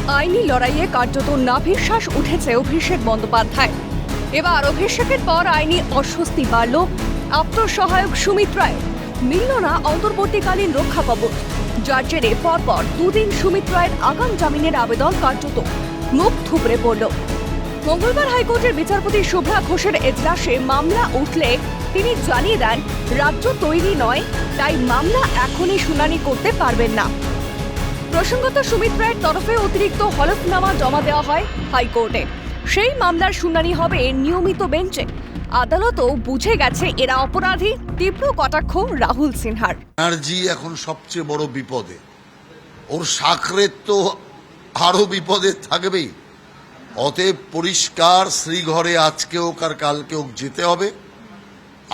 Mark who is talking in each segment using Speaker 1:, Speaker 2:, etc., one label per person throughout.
Speaker 1: আইনি লড়াইয়ে কার্যত নাভিশ্বাস উঠেছে অভিষেক বন্দ্যোপাধ্যায়। এবার অভিষেকের পর আইনি অস্বস্তি বাড়ল আত্মসহায়ক সুমিত রায়। মিলল না অন্তর্বর্তীকালীন রক্ষা কবচ, যার জেরে পরপর দুদিন সুমিত রায়ের আগাম জামিনের আবেদন কার্যত মুখ থুবড়ে পড়ল। মঙ্গলবার হাইকোর্টের বিচারপতি শুভ্রা ঘোষের এজলাসে মামলা উঠলে তিনি জানিয়ে দেন, রাজ্য তৈরি নয়, তাই মামলা এখনই শুনানি করতে পারবেন না। প্রসঙ্গত, সুমিত রায়ের তরফে অতিরিক্ত হলফনামা জমা দেওয়া হয় হাইকোর্টে। সেই মামলার শুনানি হবে নিয়মিত বেঞ্চে। আদালতও বুঝে গেছে এরা অপরাধী। তীব্র কটাক্ষ রাহুল সিনহার।
Speaker 2: ব্যানার্জি এখন সবচেয়ে বড় বিপদে, ওর সাকরের তো আরো বিপদে থাকবেই। অতএব পরিষ্কার শ্রীঘরে আজকেও কার কালকেও যেতে হবে।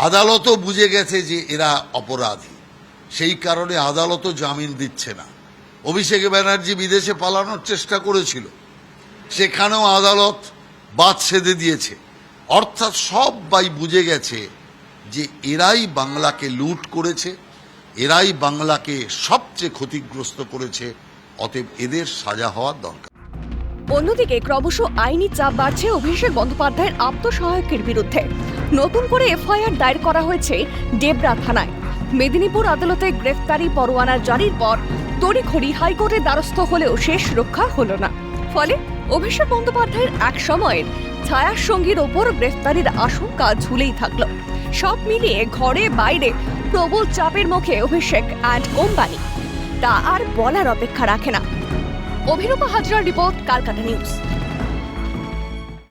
Speaker 2: আদালতও বুঝে গেছে যে এরা অপরাধী, সেই কারণে আদালতও জামিন দিচ্ছে না। অভিষেক ব্যানার্জি বিদেশে পালানোর চেষ্টা করেছিল, সেখানেও আদালত বাদ সেধে দিয়েছে। অর্থাৎ সবাই বুঝে গেছে যে এরাই বাংলাকে লুট করেছে, এরাই বাংলাকে সবচেয়ে ক্ষতিগ্রস্ত করেছে। অতএব এদের সাজা হওয়ার দরকার।
Speaker 1: অন্যদিকে ক্রমশ আইনি চাপ বাড়ছে অভিষেক বন্দ্যোপাধ্যায়ের আত্মসহায়কের বিরুদ্ধে। নতুন করে এফআইআর দায়ের করা হয়েছে ডেবরা থানায়। মেদিনীপুর আদালতে গ্রেফতারি পরোয়ানা জারির পর তড়িঘড়ি হাইকোর্টের দ্বারস্থ হলেও শেষ রক্ষা হলো না। ফলে অভিষেক বন্দ্যোপাধ্যায়ের এক সময়ের ছায়ার সঙ্গীর ওপর গ্রেফতারির আশঙ্কা ঝুলেই থাকল। সব মিলিয়ে ঘরে বাইরে প্রবল চাপের মুখে অভিষেক অ্যান্ড কোম্পানি। তা আর বলার অপেক্ষা রাখে না। অভিরূপা হাজরার রিপোর্ট, কলকাতা নিউজ।